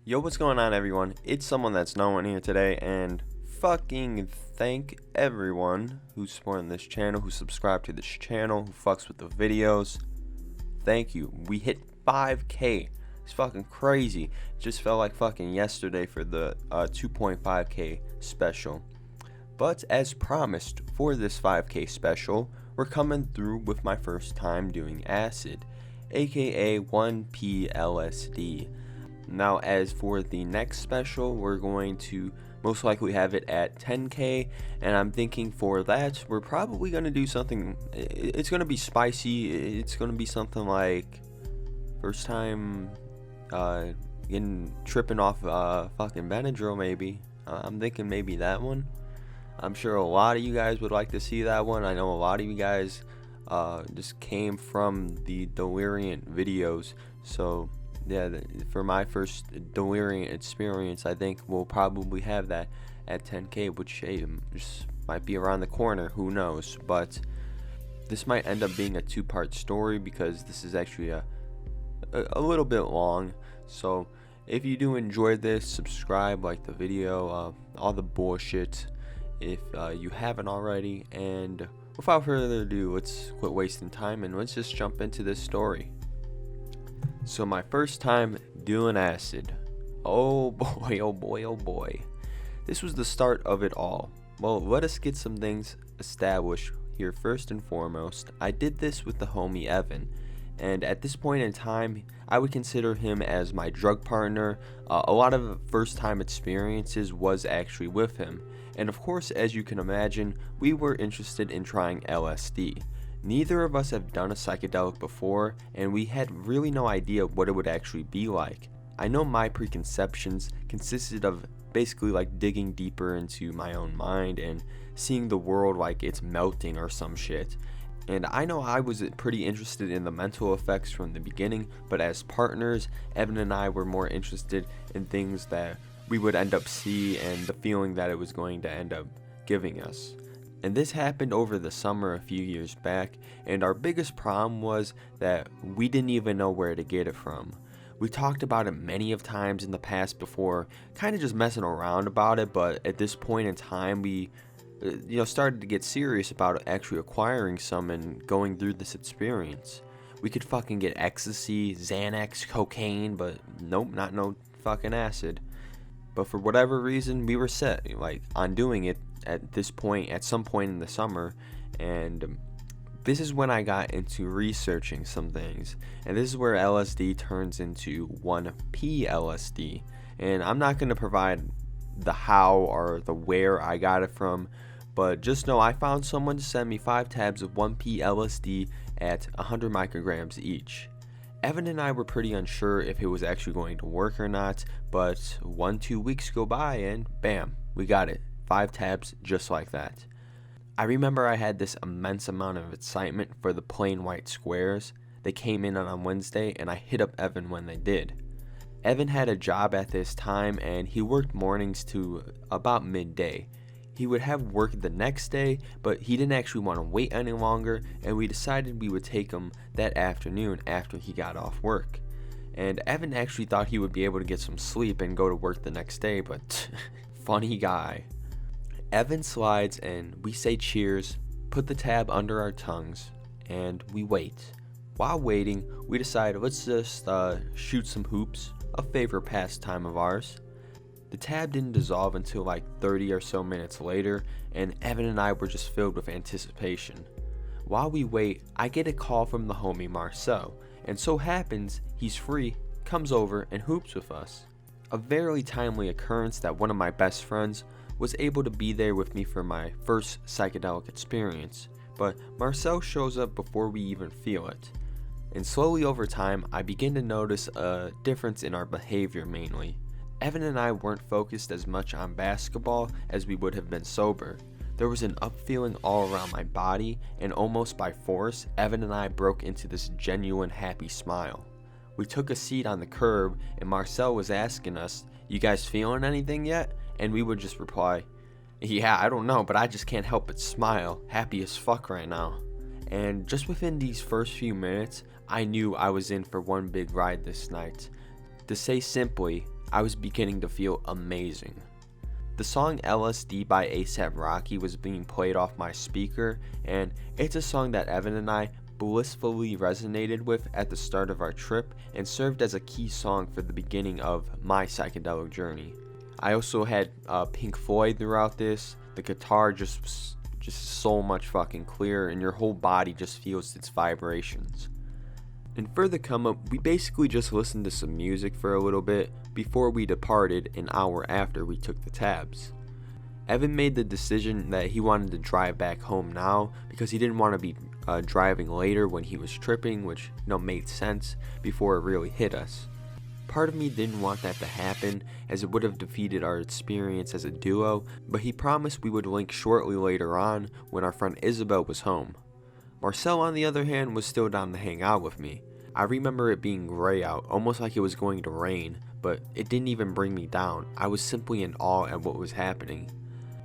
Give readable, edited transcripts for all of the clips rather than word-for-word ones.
Yo, what's going on, everyone? It's someone that's no one here today, and fucking thank everyone who's supporting this channel, who subscribed to this channel, who fucks with the videos. Thank you. We hit 5K. It's fucking crazy. It just felt like fucking yesterday for the 2.5K special. But as promised for this 5K special, we're coming through with my first time doing acid, aka 1P-LSD. Now, as for the next special, we're going to most likely have it at 10K, and I'm thinking for that, we're probably going to do something, it's going to be spicy. It's going to be something like first time tripping off fucking benadryl, maybe. I'm thinking maybe that one. I'm sure a lot of you guys would like to see that one. I know a lot of you guys just came from the delirium videos, so yeah, for my first delirium experience, I think we'll probably have that at 10K, which just might be around the corner, who knows. But this might end up being a two-part story because this is actually a little bit long. So if you do enjoy this, subscribe, like the video, all the bullshit if you haven't already. And without further ado, let's quit wasting time and let's just jump into this story. So my first time doing acid. Oh boy, oh boy, oh boy. This was the start of it all. Well, let us get some things established here first and foremost. I did this with the homie Evan, and at this point in time, I would consider him as my drug partner. A lot of first time experiences was actually with him. And of course, as you can imagine, we were interested in trying LSD. Neither of us have done a psychedelic before, and we had really no idea what it would actually be like. I know my preconceptions consisted of basically like digging deeper into my own mind and seeing the world like it's melting or some shit. And I know I was pretty interested in the mental effects from the beginning, but as partners, Evan and I were more interested in things that we would end up see and the feeling that it was going to end up giving us. And this happened over the summer a few years back, and our biggest problem was that we didn't even know where to get it from. We talked about it many of times in the past before, kind of just messing around about it, but at this point in time we started to get serious about actually acquiring some and going through this experience. We could fucking get ecstasy, Xanax, cocaine, but nope, not no fucking acid. But for whatever reason, we were set on doing it at some point in the summer, and this is when I got into researching some things, and this is where LSD turns into 1P-LSD. And I'm not going to provide the how or the where I got it from, but just know I found someone to send me 5 tabs of 1P-LSD at 100 micrograms each. Evan and I were pretty unsure if it was actually going to work or not, but 1-2 weeks go by and bam, we got it. 5 tabs just like that. I remember I had this immense amount of excitement for the plain white squares. They came in on Wednesday and I hit up Evan when they did. Evan had a job at this time and he worked mornings to about midday. He would have work the next day, but he didn't actually want to wait any longer, and we decided we would take him that afternoon after he got off work. And Evan actually thought he would be able to get some sleep and go to work the next day, but funny guy. Evan slides and we say cheers, put the tab under our tongues, and we wait. While waiting, we decide let's just shoot some hoops, a favorite pastime of ours. The tab didn't dissolve until like 30 or so minutes later, and Evan and I were just filled with anticipation. While we wait, I get a call from the homie Marcel, and so happens he's free, comes over and hoops with us. A very timely occurrence that one of my best friends was able to be there with me for my first psychedelic experience, but Marcel shows up before we even feel it. And slowly over time, I begin to notice a difference in our behavior mainly. Evan and I weren't focused as much on basketball as we would have been sober. There was an up feeling all around my body, and almost by force, Evan and I broke into this genuine happy smile. We took a seat on the curb, and Marcel was asking us, "You guys feeling anything yet?" And we would just reply, "Yeah, I don't know, but I just can't help but smile, happy as fuck right now." And just within these first few minutes, I knew I was in for one big ride this night. To say simply, I was beginning to feel amazing. The song LSD by A$AP Rocky was being played off my speaker, and it's a song that Evan and I blissfully resonated with at the start of our trip and served as a key song for the beginning of my psychedelic journey. I also had Pink Floyd throughout this. The guitar just so much fucking clear, and your whole body just feels its vibrations. And for the come up, we basically just listened to some music for a little bit before we departed an hour after we took the tabs. Evan made the decision that he wanted to drive back home now because he didn't want to be driving later when he was tripping, which made sense before it really hit us. Part of me didn't want that to happen as it would have defeated our experience as a duo, but he promised we would link shortly later on when our friend Isabel was home. Marcel, on the other hand, was still down to hang out with me. I remember it being gray out, almost like it was going to rain, but it didn't even bring me down. I was simply in awe at what was happening.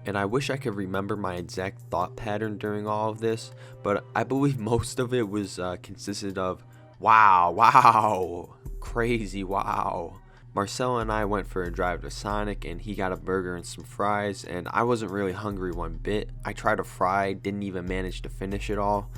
And I wish I could remember my exact thought pattern during all of this, but I believe most of it was consisted of, wow, crazy, wow. Marcel and I went for a drive to Sonic, and he got a burger and some fries, and I wasn't really hungry one bit. I tried a fry, didn't even manage to finish it all.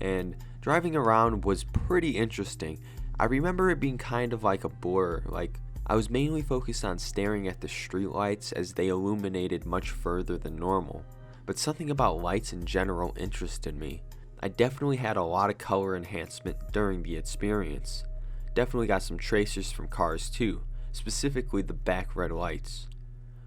And driving around was pretty interesting. I remember it being kind of like a blur, like I was mainly focused on staring at the streetlights as they illuminated much further than normal, but something about lights in general interested me. I definitely had a lot of color enhancement during the experience. Definitely got some tracers from cars too, specifically the back red lights.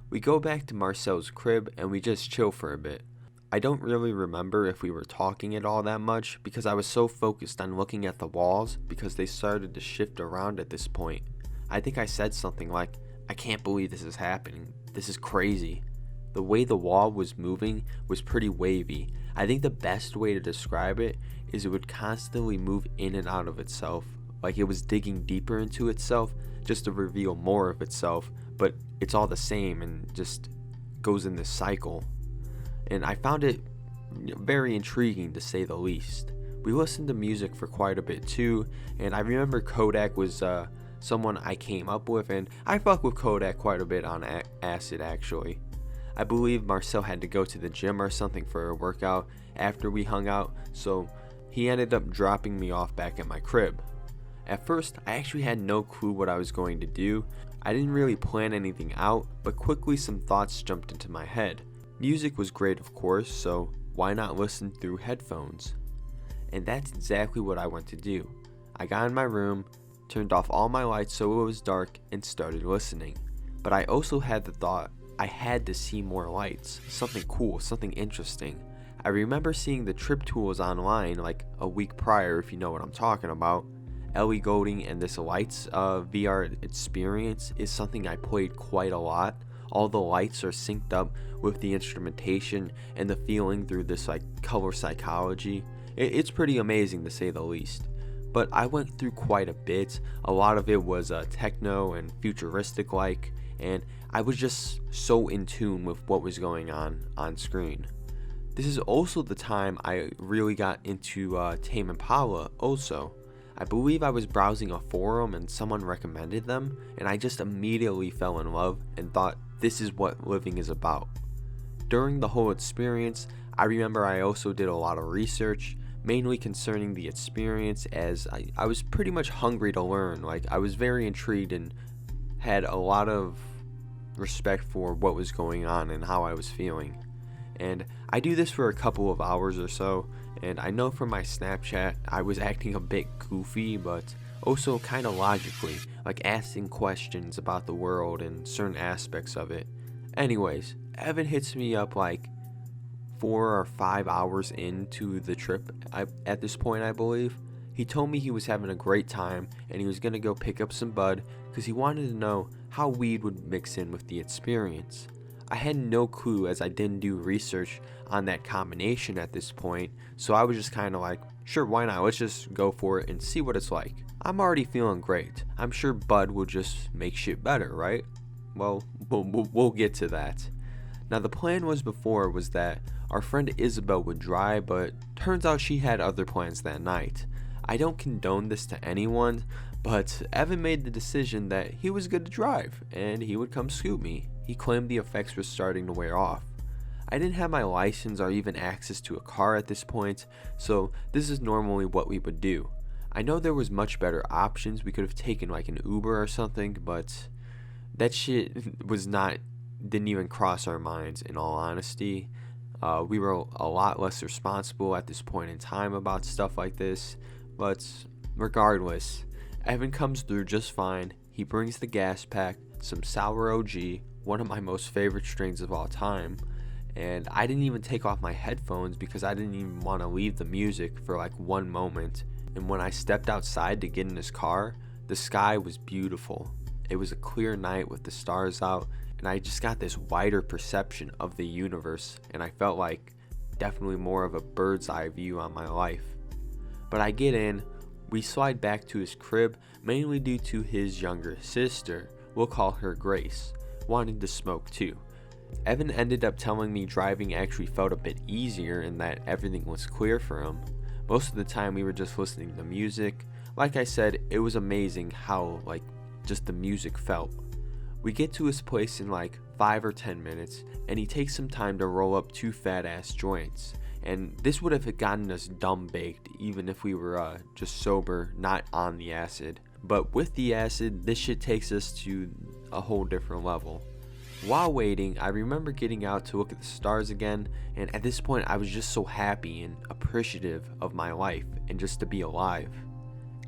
We go back to Marcel's crib and we just chill for a bit. I don't really remember if we were talking at all that much because I was so focused on looking at the walls because they started to shift around at this point. I think I said something like, "I can't believe this is happening. This is crazy." The way the wall was moving was pretty wavy. I think the best way to describe it is it would constantly move in and out of itself, like it was digging deeper into itself just to reveal more of itself, but it's all the same and just goes in this cycle. And I found it very intriguing to say the least. We listened to music for quite a bit too, and I remember Kodak was someone I came up with, and I fuck with Kodak quite a bit on acid actually. I believe Marcel had to go to the gym or something for a workout after we hung out, so he ended up dropping me off back at my crib. At first, I actually had no clue what I was going to do. I didn't really plan anything out, but quickly some thoughts jumped into my head. Music was great, of course, so why not listen through headphones? And that's exactly what I went to do. I got in my room, turned off all my lights so it was dark, and started listening. But I also had the thought I had to see more lights, something cool, something interesting. I remember seeing the trip tools online like a week prior, if you know what I'm talking about. Ellie Golding and this lights VR experience is something I played quite a lot. All the lights are synced up with the instrumentation and the feeling through this like color psychology. It's pretty amazing to say the least. But I went through quite a bit. A lot of it was techno and futuristic like, and I was just so in tune with what was going on screen. This is also the time I really got into Tame Impala also. I believe I was browsing a forum and someone recommended them, and I just immediately fell in love and thought this is what living is about. During the whole experience, I remember I also did a lot of research, mainly concerning the experience, as I was pretty much hungry to learn. Like, I was very intrigued and had a lot of respect for what was going on and how I was feeling. And I do this for a couple of hours or so, and I know from my Snapchat I was acting a bit goofy, but also kind of logically, like asking questions about the world and certain aspects of it. Anyways, Evan hits me up like 4 or 5 hours into the trip at this point, I believe. He told me he was having a great time and he was going to go pick up some bud because he wanted to know how weed would mix in with the experience. I had no clue as I didn't do research on that combination at this point, so I was just kind of like, sure, why not? Let's just go for it and see what it's like. I'm already feeling great. I'm sure bud will just make shit better, right? Well, we'll get to that. Now, the plan was that our friend Isabel would drive, but turns out she had other plans that night. I don't condone this to anyone, But Evan made the decision that he was good to drive and he would come scoop me. He claimed the effects were starting to wear off. I didn't have my license or even access to a car at this point, so this is normally what we would do. I know there was much better options. We could have taken like an Uber or something, but that shit didn't even cross our minds, in all honesty. We were a lot less responsible at this point in time about stuff like this, but regardless, Evan comes through just fine. He brings the gas pack, some Sour OG, one of my most favorite strains of all time, and I didn't even take off my headphones because I didn't even want to leave the music for like one moment. And when I stepped outside to get in his car, the sky was beautiful. It was a clear night with the stars out, and I just got this wider perception of the universe, and I felt like definitely more of a bird's eye view on my life. But I get in, we slide back to his crib, mainly due to his younger sister, we'll call her Grace, wanting to smoke too. Evan ended up telling me driving actually felt a bit easier and that everything was clear for him. Most of the time we were just listening to music. Like I said, it was amazing how just the music felt. We get to his place in like 5 or 10 minutes, and he takes some time to roll up 2 fat ass joints. And this would have gotten us dumb baked even if we were just sober, not on the acid. But with the acid, this shit takes us to a whole different level. While waiting, I remember getting out to look at the stars again, and at this point I was just so happy and appreciative of my life and just to be alive.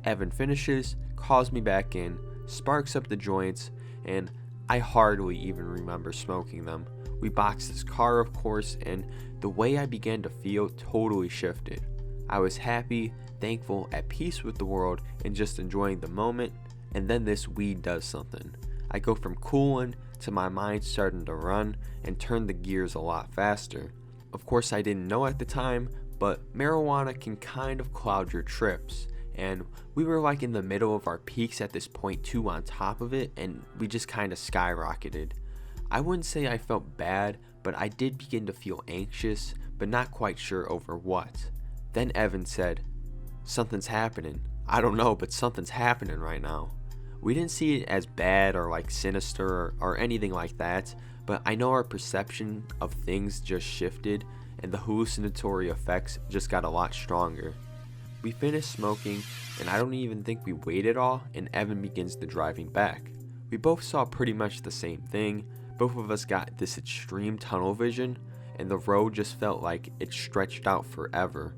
Evan finishes, calls me back in, sparks up the joints, and I hardly even remember smoking them. We boxed his car, of course, and the way I began to feel totally shifted. I was happy, thankful, at peace with the world, and just enjoying the moment, and then this weed does something. I go from cooling to my mind starting to run and turn the gears a lot faster. Of course, I didn't know at the time, but marijuana can kind of cloud your trips, and we were like in the middle of our peaks at this point too on top of it, and we just kind of skyrocketed. I wouldn't say I felt bad, but I did begin to feel anxious, but not quite sure over what. Then Evan said, "Something's happening. I don't know, but something's happening right now." We didn't see it as bad or like sinister or anything like that, but I know our perception of things just shifted and the hallucinatory effects just got a lot stronger. We finished smoking, and I don't even think we waited all, and Evan begins the driving back. We both saw pretty much the same thing. Both of us got this extreme tunnel vision, and the road just felt like it stretched out forever.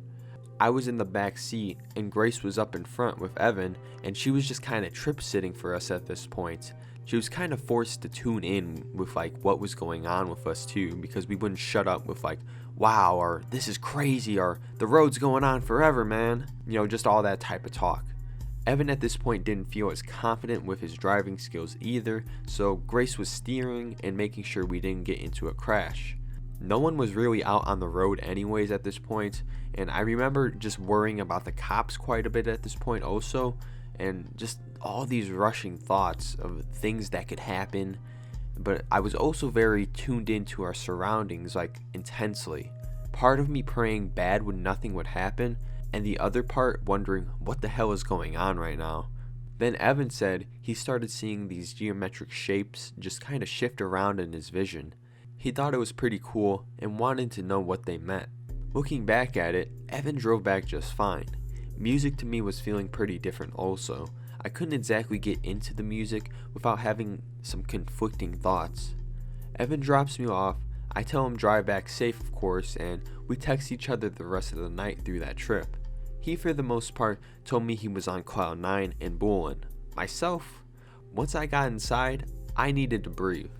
I was in the back seat, and Grace was up in front with Evan, and she was just kind of trip sitting for us at this point. She was kind of forced to tune in with like what was going on with us too, because we wouldn't shut up with like, "Wow," or "This is crazy," or "The road's going on forever, man." You know, just all that type of talk. Evan at this point didn't feel as confident with his driving skills either, so Grace was steering and making sure we didn't get into a crash. No one was really out on the road anyways at this point, and I remember just worrying about the cops quite a bit at this point also, and just all these rushing thoughts of things that could happen. But I was also very tuned into our surroundings, like intensely. Part of me praying bad when nothing would happen, and the other part wondering what the hell is going on right now. Then Evan said he started seeing these geometric shapes just kind of shift around in his vision. He thought it was pretty cool and wanted to know what they meant. Looking back at it, Evan drove back just fine. Music to me was feeling pretty different also. I couldn't exactly get into the music without having some conflicting thoughts. Evan drops me off, I tell him drive back safe of course, and we text each other the rest of the night through that trip. He for the most part told me he was on cloud 9 and bullin'. Myself, once I got inside, I needed to breathe.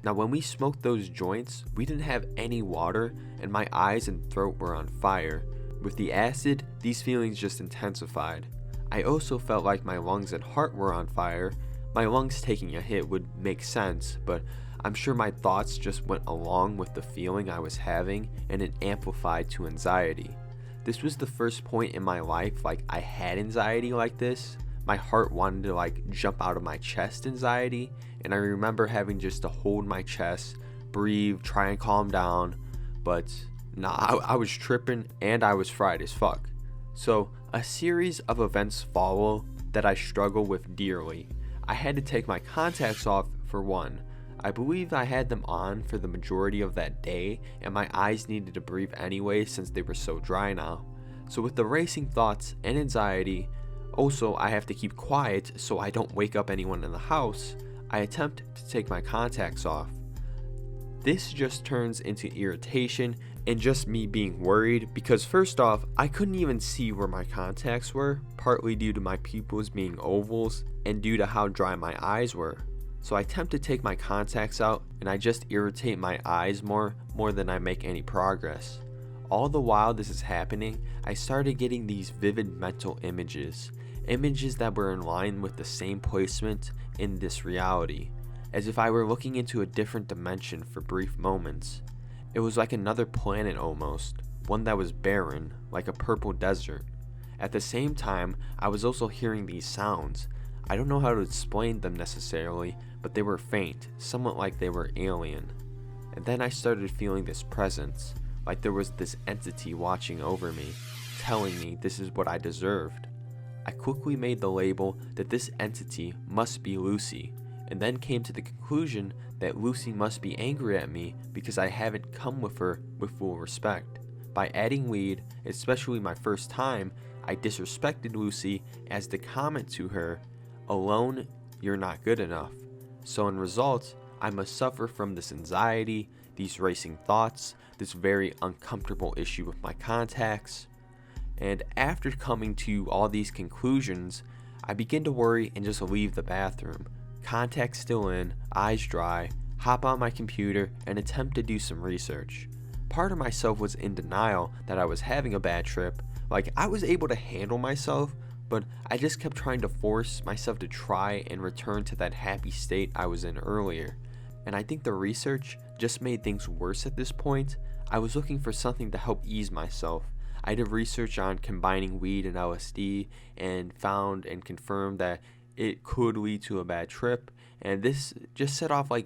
Now when we smoked those joints, we didn't have any water and my eyes and throat were on fire. With the acid, these feelings just intensified. I also felt like my lungs and heart were on fire. My lungs taking a hit would make sense, but I'm sure my thoughts just went along with the feeling I was having, and it amplified to anxiety. This was the first point in my life like I had anxiety like this. My heart wanted to like jump out of my chest anxiety, and I remember having just to hold my chest, breathe, try and calm down, but nah, I was tripping and I was fried as fuck. So a series of events follow, that I struggle with dearly. I had to take my contacts off for one. I believe I had them on for the majority of that day, and my eyes needed to breathe anyway since they were so dry now. So with the racing thoughts and anxiety, also I have to keep quiet so I don't wake up anyone in the house, I attempt to take my contacts off. This just turns into irritation and just me being worried because first off, I couldn't even see where my contacts were, partly due to my pupils being ovals and due to how dry my eyes were. So I attempt to take my contacts out and I just irritate my eyes more than I make any progress. All the while this is happening, I started getting these vivid mental images that were in line with the same placement in this reality, as if I were looking into a different dimension for brief moments. It was like another planet almost, one that was barren, like a purple desert. At the same time, I was also hearing these sounds. I don't know how to explain them necessarily, but they were faint, somewhat like they were alien. And then I started feeling this presence, like there was this entity watching over me, telling me this is what I deserved. I quickly made the label that this entity must be Lucy, and then came to the conclusion that Lucy must be angry at me because I haven't come with her with full respect. By adding weed, especially my first time, I disrespected Lucy as the comment to her, "Alone, you're not good enough." So in result, I must suffer from this anxiety, these racing thoughts, this very uncomfortable issue with my contacts. And after coming to all these conclusions, I begin to worry and just leave the bathroom. Contacts still in, eyes dry, hop on my computer and attempt to do some research. Part of myself was in denial that I was having a bad trip, like I was able to handle myself, but I just kept trying to force myself to try and return to that happy state I was in earlier. And I think the research just made things worse at this point. I was looking for something to help ease myself. I did research on combining weed and LSD and found and confirmed that it could lead to a bad trip, and this just set off like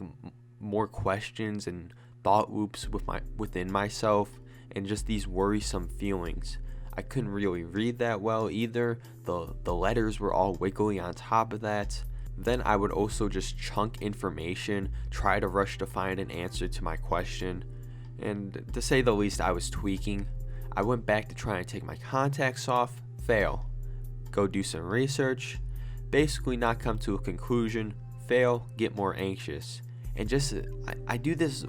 more questions and thought loops within myself and just these worrisome feelings. I couldn't really read that well either. The letters were all wiggly on top of that. Then I would also just chunk information, try to rush to find an answer to my question, and to say the least I was tweaking. I went back to try and take my contacts off, fail. Go do some research, basically not come to a conclusion, fail, get more anxious. And just, I do this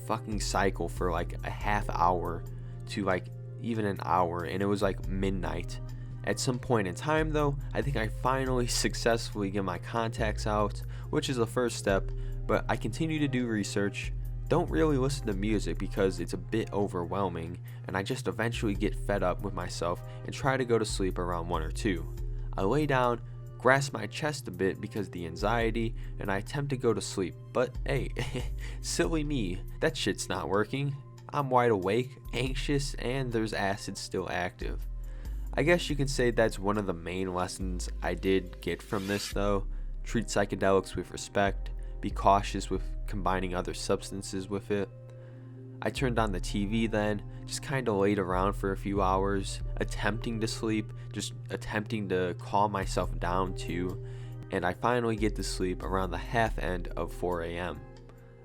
fucking cycle for like a half hour to like even an hour, and it was like midnight. At some point in time though, I think I finally successfully get my contacts out, which is the first step, but I continue to do research. Don't really listen to music because it's a bit overwhelming, and I just eventually get fed up with myself and try to go to sleep around 1 or 2. I lay down, grasp my chest a bit because of the anxiety, and I attempt to go to sleep, but hey, silly me, that shit's not working. I'm wide awake, anxious, and there's acid still active. I guess you can say that's one of the main lessons I did get from this though. Treat psychedelics with respect. Be cautious with combining other substances with it. I turned on the TV then, just kind of laid around for a few hours, attempting to sleep, just attempting to calm myself down too, and I finally get to sleep around the half end of 4 a.m.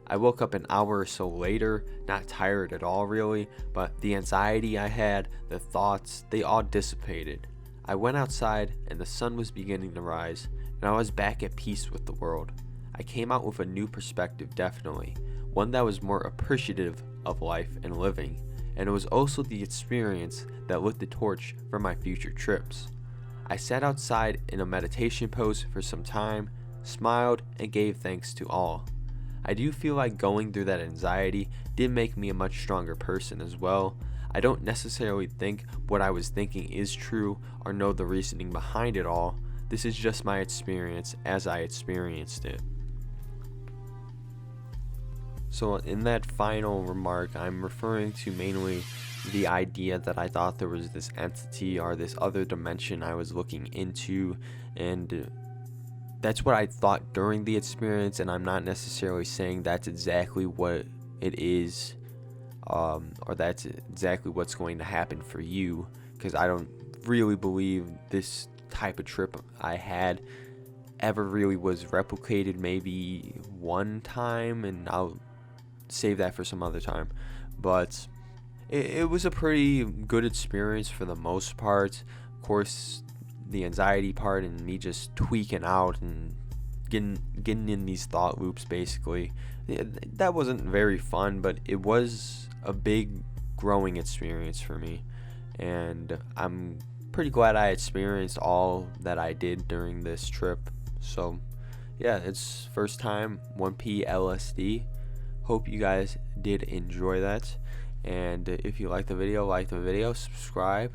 I woke up an hour or so later, not tired at all really, but the anxiety I had, the thoughts, they all dissipated. I went outside and the sun was beginning to rise, and I was back at peace with the world. I came out with a new perspective, definitely, one that was more appreciative of life and living, and it was also the experience that lit the torch for my future trips. I sat outside in a meditation pose for some time, smiled, and gave thanks to all. I do feel like going through that anxiety did make me a much stronger person as well. I don't necessarily think what I was thinking is true or know the reasoning behind it all. This is just my experience as I experienced it. So in that final remark, I'm referring to mainly the idea that I thought there was this entity or this other dimension I was looking into, and that's what I thought during the experience, and I'm not necessarily saying that's exactly what it is, or that's exactly what's going to happen for you, because I don't really believe this type of trip I had ever really was replicated. Maybe one time, and I'll save that for some other time. But it was a pretty good experience for the most part. Of course, the anxiety part and me just tweaking out and getting in these thought loops, basically, that wasn't very fun, but it was a big growing experience for me, and I'm pretty glad I experienced all that I did during this trip. So yeah, it's first time 1P-LSD. Hope you guys did enjoy that, and if you like the video, subscribe.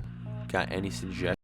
Got any suggestions